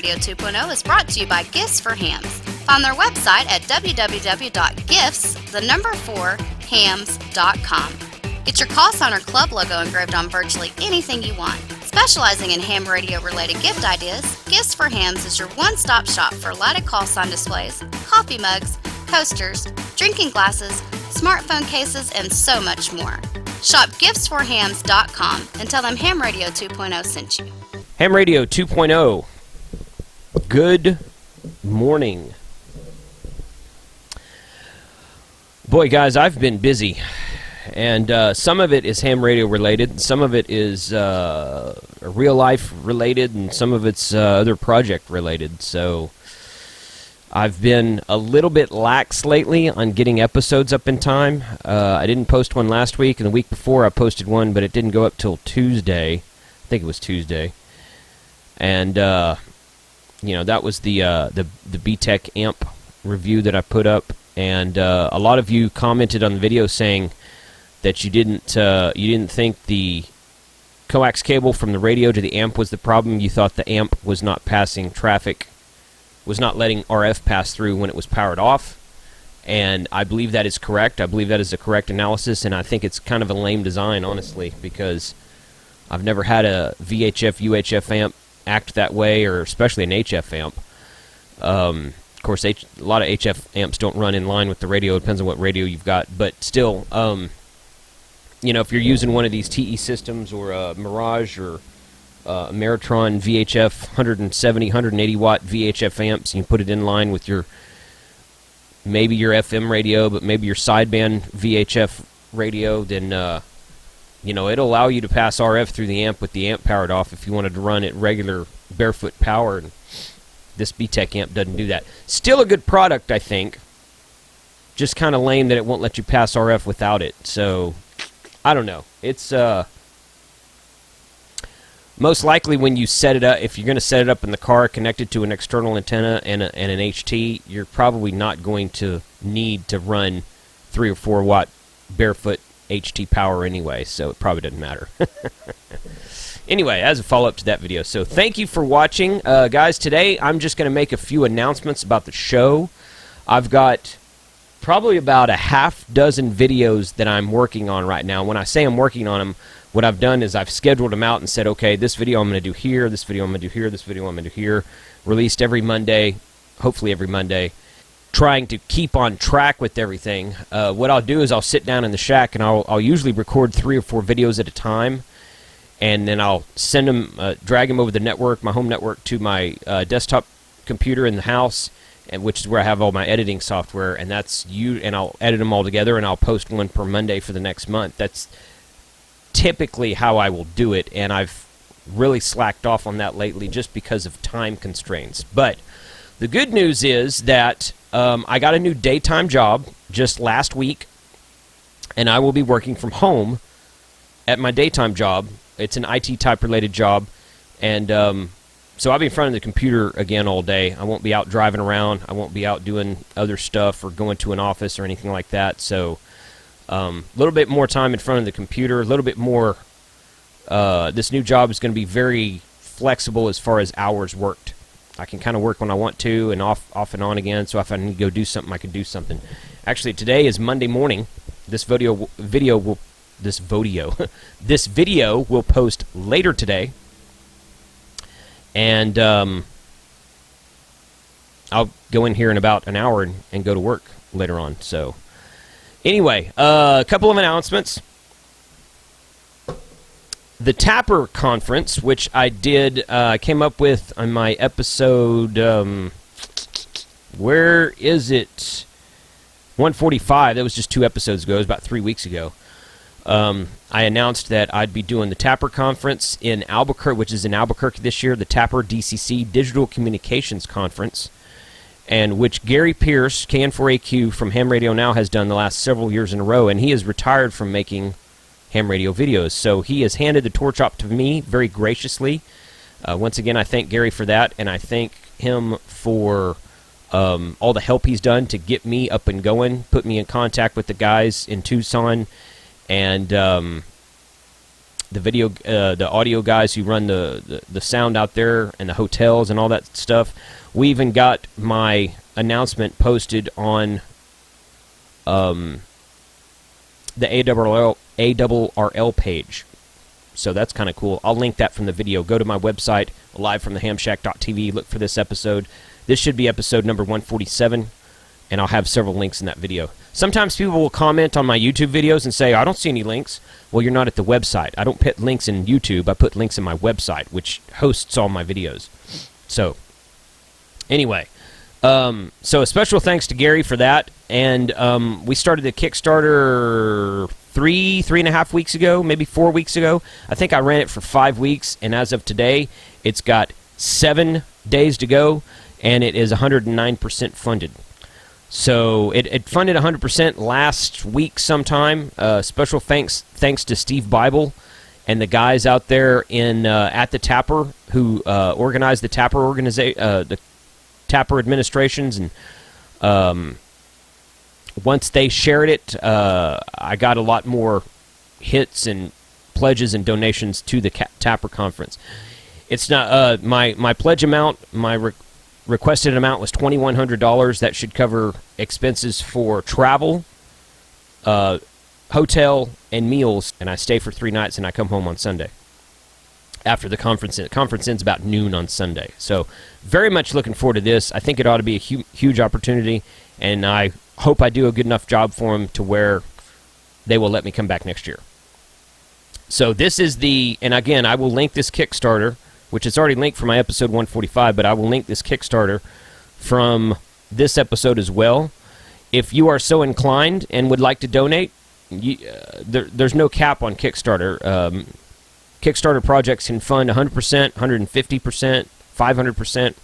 Radio 2.0 is brought to you by Gifts for Hams. Find their website at www.gifts4hams.com. Get your call sign or club logo engraved on virtually anything you want. Specializing in ham radio related gift ideas, Gifts for Hams is your one-stop shop for lighted call sign displays, coffee mugs, coasters, drinking glasses, smartphone cases, and so much more. Shop gifts4hams.com and tell them Ham Radio 2.0 sent you. Ham Radio 2.0. Good morning. Boy, guys, I've been busy. And some of it is ham radio related, some of it is real life related, and some of it's other project related. So I've been a little bit lax lately on getting episodes up in time. I didn't post one last week, and the week before I posted one, but it didn't go up till Tuesday. I think it was Tuesday. And that was the BTEC amp review that I put up, and a lot of you commented on the video saying that you didn't think the coax cable from the radio to the amp was the problem. You thought the amp was not passing traffic, was not letting RF pass through when it was powered off. And I believe that is correct. I believe that is a correct analysis, and I think it's kind of a lame design, honestly, because I've never had a VHF, UHF amp act that way, or especially an HF amp. Of course, a lot of HF amps don't run in line with the radio. It depends on what radio you've got, but still, if you're using one of these TE systems or a Mirage or a Meritron VHF 170, 180 watt VHF amps, and you put it in line with maybe your FM radio, but maybe your sideband VHF radio, then it'll allow you to pass RF through the amp with the amp powered off if you wanted to run at regular barefoot power. And this BTEC amp doesn't do that. Still a good product, I think. Just kind of lame that it won't let you pass RF without it. So I don't know. It's most likely when you set it up, if you're going to set it up in the car connected to an external antenna and an HT, you're probably not going to need to run 3 or 4 watt barefoot HT power anyway, so it probably doesn't matter. Anyway, as a follow-up to that video, so thank you for watching. Guys, today I'm just going to make a few announcements about the show. I've got probably about a half dozen videos that I'm working on right now. When I say I'm working on them, what I've done is I've scheduled them out and said, okay, this video I'm going to do here, this video I'm going to do here, this video I'm going to do here. Released every Monday, hopefully every Monday. Trying to keep on track with everything. What I'll do is I'll sit down in the shack and I'll usually record 3 or 4 videos at a time, and then I'll send them, drag them over the network, my home network, to my desktop computer in the house, and which is where I have all my editing software, and and I'll edit them all together, and I'll post one per Monday for the next month. That's typically how I will do it, and I've really slacked off on that lately just because of time constraints. But the good news is that I got a new daytime job just last week, and I will be working from home at my daytime job. It's an IT type related job, and so I'll be in front of the computer again all day. I won't be out driving around. I won't be out doing other stuff or going to an office or anything like that. So a little bit more time in front of the computer, a little bit more. This new job is going to be very flexible as far as hours worked. I can kind of work when I want to, and off and on again. So if I need to go do something, I can do something. Actually, today is Monday morning. This video will post later today, and I'll go in here in about an hour and go to work later on. So anyway, a couple of announcements. The Tapper Conference, which I did, came up with on my episode, where is it? 145. That was just 2 episodes ago. It was about 3 weeks ago. I announced that I'd be doing the Tapper Conference in Albuquerque, which is in Albuquerque this year, the Tapper DCC Digital Communications Conference, and which Gary Pierce, KN4AQ from Ham Radio Now, has done the last several years in a row, and he has retired from making ham radio videos. So he has handed the torch up to me very graciously. Once again, I thank Gary for that, and I thank him for all the help he's done to get me up and going, put me in contact with the guys in Tucson, and the video, the audio guys who run the sound out there and the hotels and all that stuff. We even got my announcement posted on the ARRL page. So that's kind of cool. I'll link that from the video. Go to my website, livefromthehamshack.tv. Look for this episode. This should be episode number 147, and I'll have several links in that video. Sometimes people will comment on my YouTube videos and say, I don't see any links. Well, you're not at the website. I don't put links in YouTube. I put links in my website, which hosts all my videos. So, anyway, so a special thanks to Gary for that. And we started the Kickstarter three and a half weeks ago, maybe 4 weeks ago. I think I ran it for 5 weeks, and as of today, it's got 7 days to go, and it is 109% funded. So it funded 100% last week sometime. Special thanks to Steve Bible and the guys out there in at the Tapper who organized the Tapper the Tapper administrations, and once they shared it, I got a lot more hits and pledges and donations to the Tapper conference. It's not my pledge amount. My requested amount was $2,100. That should cover expenses for travel, hotel, and meals. And I stay for 3 nights, and I come home on Sunday after the conference. The conference ends about noon on Sunday. So very much looking forward to this. I think it ought to be a huge opportunity, and I hope I do a good enough job for them to where they will let me come back next year. So this is and again, I will link this Kickstarter, which is already linked for my episode 145, but I will link this Kickstarter from this episode as well. If you are so inclined and would like to donate, there's no cap on Kickstarter. Kickstarter projects can fund 100%, 150%, 500%,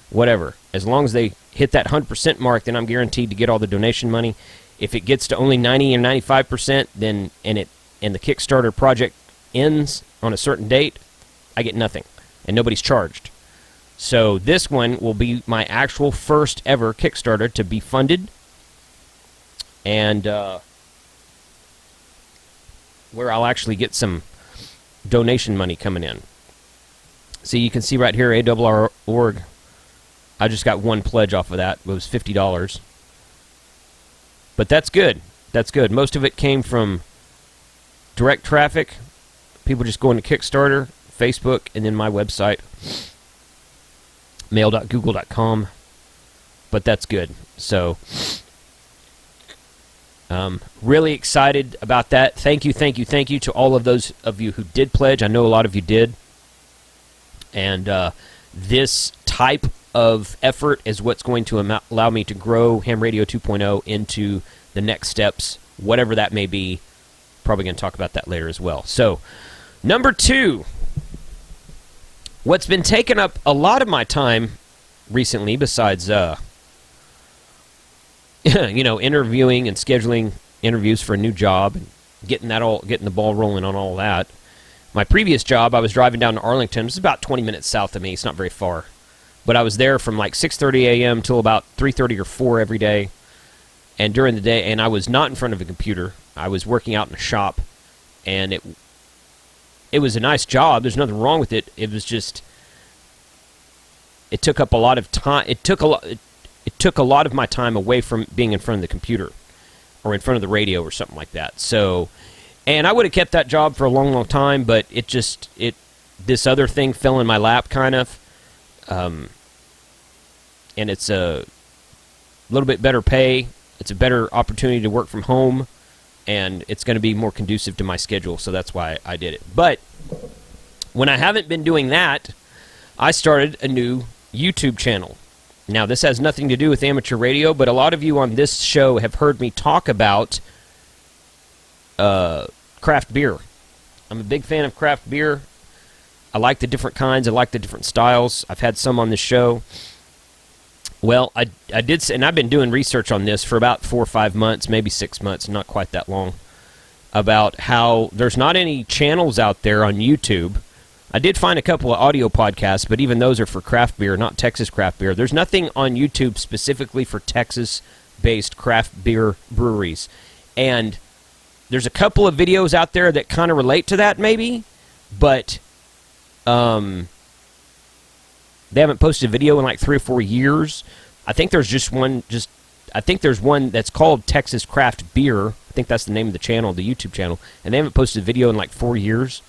whatever. As long as they hit that 100% mark, then I'm guaranteed to get all the donation money. If it gets to only 90 or 95%, then and the Kickstarter project ends on a certain date, I get nothing, and nobody's charged. So this one will be my actual first ever Kickstarter to be funded, and where I'll actually get some donation money coming in. See, you can see right here, ARRL.org. I just got one pledge off of that. It was $50. But that's good. That's good. Most of it came from direct traffic, people just going to Kickstarter, Facebook, and then my website, mail.google.com. But that's good. So, really excited about that. Thank you to all of those of you who did pledge. I know a lot of you did. And this type of effort is what's going to allow me to grow Ham Radio 2.0 into the next steps, whatever that may be. Probably going to talk about that later as well. So, number 2, what's been taking up a lot of my time recently, besides interviewing and scheduling interviews for a new job and getting the ball rolling on all that. My previous job, I was driving down to Arlington. It's about 20 minutes south of me. It's not very far. But I was there from like 6:30 a.m. till about 3:30 or 4 every day. And during the day, and I was not in front of a computer. I was working out in a shop, and it was a nice job. There's nothing wrong with it. It was just, it took up a lot of time. It took a lot of my time away from being in front of the computer or in front of the radio or something like that. So, and I would have kept that job for a long, long time, but this other thing fell in my lap, kind of. And it's a little bit better pay. It's a better opportunity to work from home, and it's going to be more conducive to my schedule, so that's why I did it. But when I haven't been doing that, I started a new YouTube channel. Now, this has nothing to do with amateur radio, but a lot of you on this show have heard me talk about craft beer. I'm a big fan of craft beer. I like the different kinds. I like the different styles. I've had some on this show. Well, I did, and I've been doing research on this for about 4 or 5 months, maybe 6 months, not quite that long, about how there's not any channels out there on YouTube. I did find a couple of audio podcasts, but even those are for craft beer, not Texas craft beer. There's nothing on YouTube specifically for Texas-based craft beer breweries. And there's a couple of videos out there that kind of relate to that, maybe, but they haven't posted a video in like 3 or 4 years. I think there's just one. I think there's one that's called Texas Craft Beer. I think that's the name of the channel, the YouTube channel, and they haven't posted a video in like 4 years.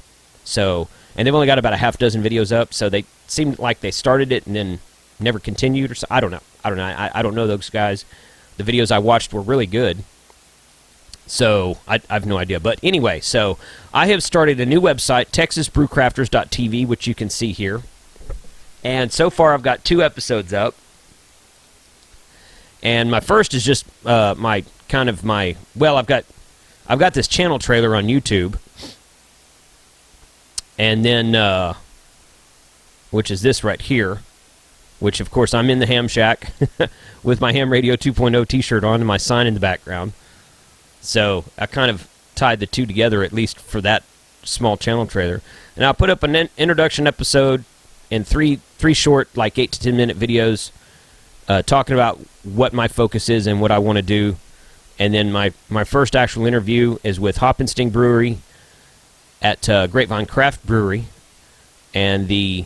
So, and they've only got about a half dozen videos up. So they seemed like they started it and then never continued, or so. I don't know. I don't know those guys. The videos I watched were really good. So I have no idea. But anyway, so I have started a new website, TexasBrewCrafters.tv, which you can see here. And so far I've got 2 episodes up. And my first is just well, I've got this channel trailer on YouTube. And then which is this right here, which of course I'm in the ham shack with my Ham Radio 2.0 t-shirt on and my sign in the background. So I kind of tied the two together, at least for that small channel trailer. And I'll put up an introduction episode in three short, like 8 to 10 minute videos, talking about what my focus is and what I want to do. And then my first actual interview is with Hop and Sting Brewery at Grapevine Craft Brewery, and the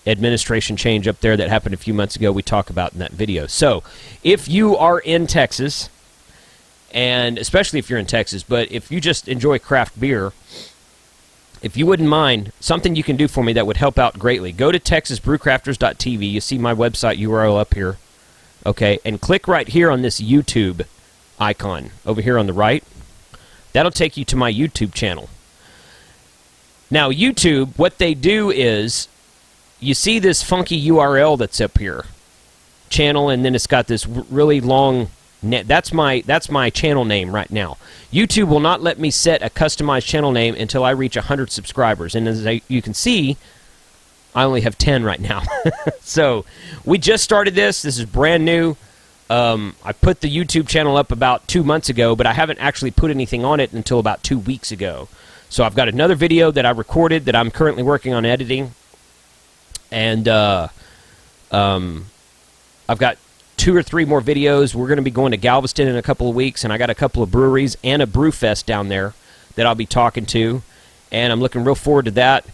administration change up there that happened a few months ago we talk about in that video. So if you are in Texas, and especially if you're in Texas, but if you just enjoy craft beer, if you wouldn't mind, something you can do for me that would help out greatly, go to TexasBrewCrafters.tv. You see my website URL up here, okay, and click right here on this YouTube icon over here on the right. That'll take you to my YouTube channel. Now YouTube, what they do is, you see this funky URL that's up here, channel, and then it's got this really long net. That's my channel name right now. YouTube will not let me set a customized channel name until I reach 100 subscribers. And as you can see, I only have 10 right now. So we just started this. This is brand new. I put the YouTube channel up about 2 months ago, but I haven't actually put anything on it until about 2 weeks ago. So I've got another video that I recorded that I'm currently working on editing. And I've got 2 or 3 more videos. We're going to be going to Galveston in a couple of weeks, and I got a couple of breweries and a brew fest down there that I'll be talking to, and I'm looking real forward to that.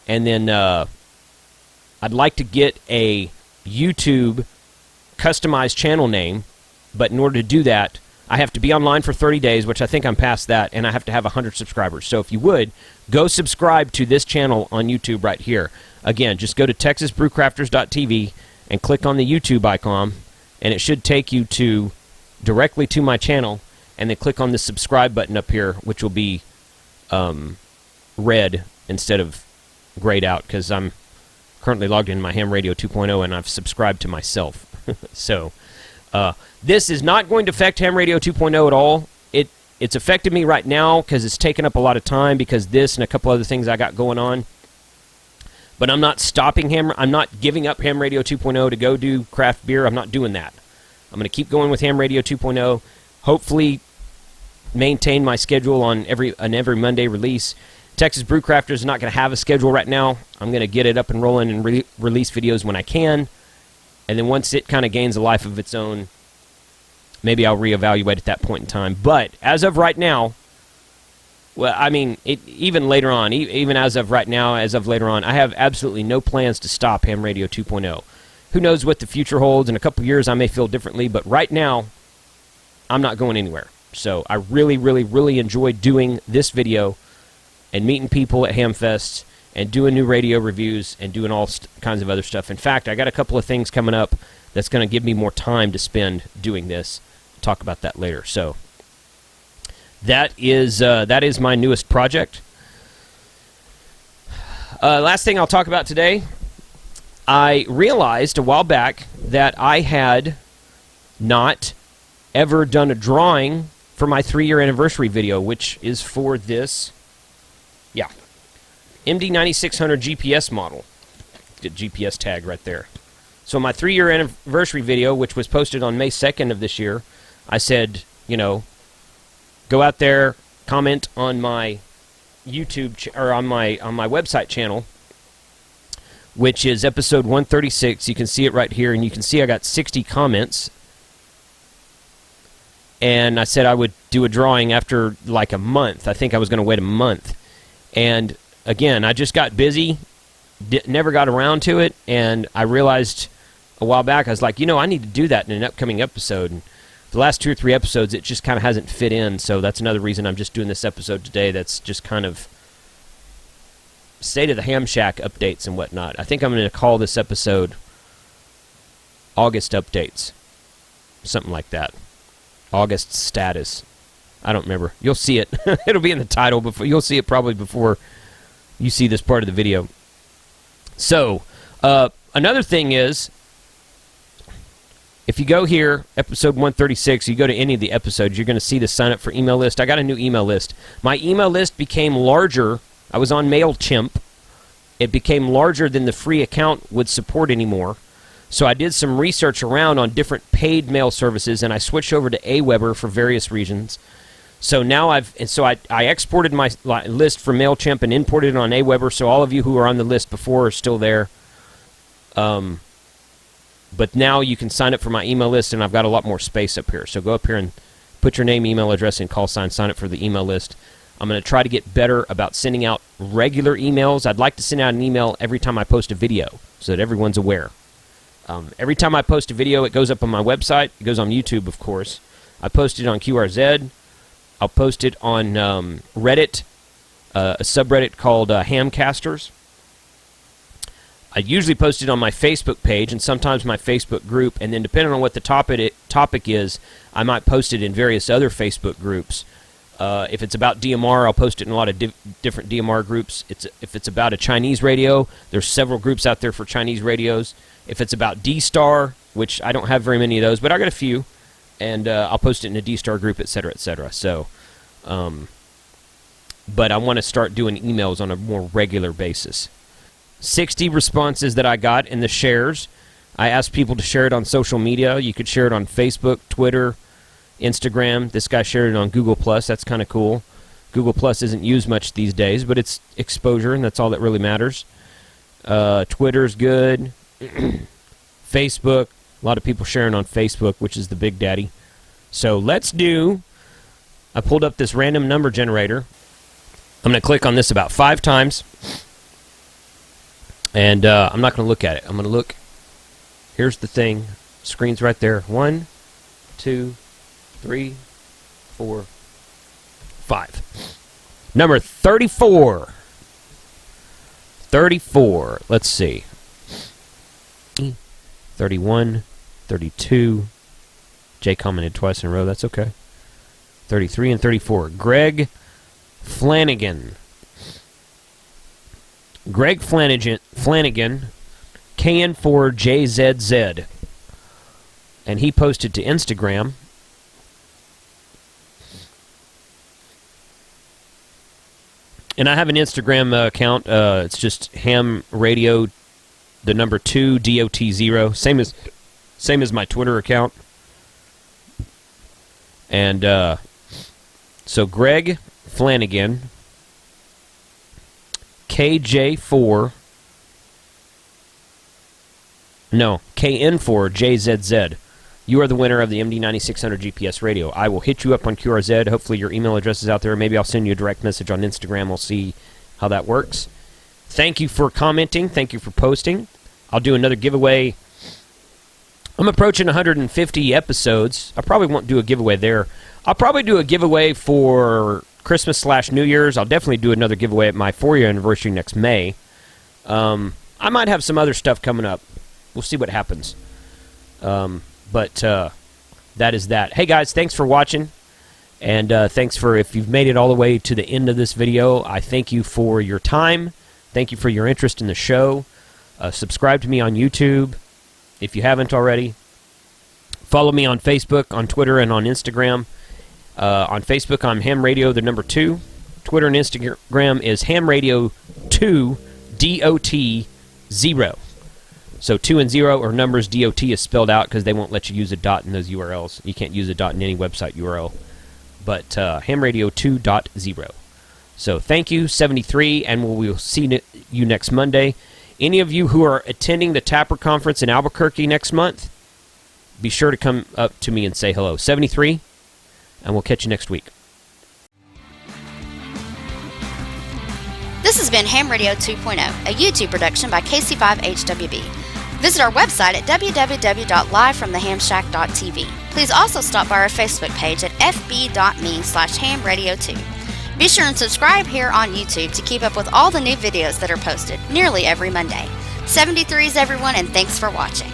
And then I'd like to get a YouTube customized channel name, but in order to do that, I have to be online for 30 days, which I think I'm past that, and I have to have 100 subscribers. So if you would, go subscribe to this channel on YouTube right here. Again, just go to TexasBrewCrafters.tv and click on the YouTube icon, and it should take you directly to my channel, and then click on the subscribe button up here, which will be red instead of grayed out, because I'm currently logged in my Ham Radio 2.0, and I've subscribed to myself. So this is not going to affect Ham Radio 2.0 at all. It's affected me right now because it's taken up a lot of time, because this and a couple other things I got going on. But I'm not stopping I'm not giving up Ham Radio 2.0 to go do craft beer. I'm not doing that. I'm going to keep going with Ham Radio 2.0. Hopefully maintain my schedule on every Monday release. Texas Brew Crafters is not going to have a schedule right now. I'm going to get it up and rolling and release videos when I can. And then once it kind of gains a life of its own, maybe I'll reevaluate at that point in time. But as of right now, well, I mean, even later on, even as of right now, as of later on, I have absolutely no plans to stop Ham Radio 2.0. Who knows what the future holds? In a couple years, I may feel differently, but right now, I'm not going anywhere. So I really, really, really enjoyed doing this video and meeting people at Hamfests and doing new radio reviews and doing all kinds of other stuff. In fact, I got a couple of things coming up that's going to give me more time to spend doing this. I'll talk about that later. So that is my newest project. Last thing I'll talk about today, I realized a while back that I had not ever done a drawing for my 3-year anniversary video, which is for this, MD-9600 GPS model. Get GPS tag right there. So my 3-year anniversary video, which was posted on May 2nd of this year, I said, go out there, comment on my YouTube or on my website channel, which is episode 136. You can see it right here, and you can see I got 60 comments. And I said I would do a drawing after like a month. I think I was going to wait a month. And again, I just got busy, never got around to it, and I realized a while back, I was like, I need to do that in an upcoming episode. And the last 2 or 3 episodes, it just kind of hasn't fit in, so that's another reason I'm just doing this episode today. That's just kind of State of the Ham Shack updates and whatnot. I think I'm going to call this episode August Updates. Something like that. August Status. I don't remember. You'll see it. It'll be in the title. You'll see it probably before you see this part of the video. So, another thing is, if you go here, episode 136, you go to any of the episodes, you're going to see the sign up for email list. I got a new email list. My email list became larger. I was on MailChimp. It became larger than the free account would support anymore. So I did some research around on different paid mail services, and I switched over to Aweber for various reasons. So now I exported my list from MailChimp and imported it on Aweber, so all of you who are on the list before are still there. But now you can sign up for my email list, and I've got a lot more space up here. So go up here and put your name, email address, and call sign up for the email list. I'm going to try to get better about sending out regular emails. I'd like to send out an email every time I post a video so that everyone's aware. Every time I post a video, it goes up on my website. It goes on YouTube, of course. I post it on QRZ. I'll post it on Reddit, a subreddit called Hamcasters. I usually post it on my Facebook page and sometimes my Facebook group, and then depending on what the topic is, I might post it in various other Facebook groups. If it's about DMR, I'll post it in a lot of different DMR groups. If it's about a Chinese radio, there's several groups out there for Chinese radios. If it's about D-Star, which I don't have very many of those, but I got a few, and I'll post it in a D-Star group, etc., etc. So, but I want to start doing emails on a more regular basis. 60 responses that I got in the shares. I asked people to share it on social media. You could share it on Facebook, Twitter, Instagram. This guy shared it on Google+. That's kind of cool. Google+ isn't used much these days, but it's exposure, and that's all that really matters. Twitter's good. Facebook. A lot of people sharing on Facebook, which is the big daddy. So I pulled up this random number generator. I'm going to click on this about 5 times. And I'm not going to look at it. I'm going to look. Here's the thing. Screen's right there. 1, 2, 3, 4, 5. Number 34. 34. Let's see. 31, 32. Jay commented twice in a row. That's okay. 33 and 34. Greg Flanagan. Greg Flanagan, KN4JZZ. And he posted to Instagram. And I have an Instagram account. It's just Ham Radio, the number 2, DOT0. Same as my Twitter account. And so Greg Flanagan, KN4JZZ. You are the winner of the MD-9600 GPS radio. I will hit you up on QRZ. Hopefully your email address is out there. Maybe I'll send you a direct message on Instagram. We'll see how that works. Thank you for commenting. Thank you for posting. I'll do another giveaway. I'm approaching 150 episodes. I probably won't do a giveaway there. I'll probably do a giveaway for Christmas/New Year's. I'll definitely do another giveaway at my 4-year anniversary next May. I might have some other stuff coming up. We'll see what happens. But that is that. Hey, guys, thanks for watching. And thanks for, if you've made it all the way to the end of this video, I thank you for your time. Thank you for your interest in the show. Subscribe to me on YouTube if you haven't already. Follow me on Facebook, on Twitter, and on Instagram. On Facebook, I'm Ham Radio, the number 2. Twitter and Instagram is Ham Radio 2 DOT0. So 2 and 0 are numbers. DOT is spelled out because they won't let you use a dot in those URLs. You can't use a dot in any website URL. But Ham Radio 2.0. So thank you, 73, and we'll see you next Monday. Any of you who are attending the Tapper Conference in Albuquerque next month, be sure to come up to me and say hello. 73, and we'll catch you next week. This has been Ham Radio 2.0, a YouTube production by KC5HWB. Visit our website at www.livefromthehamshack.tv. Please also stop by our Facebook page at fb.me/hamradio2. Be sure and subscribe here on YouTube to keep up with all the new videos that are posted nearly every Monday. 73s everyone, and thanks for watching.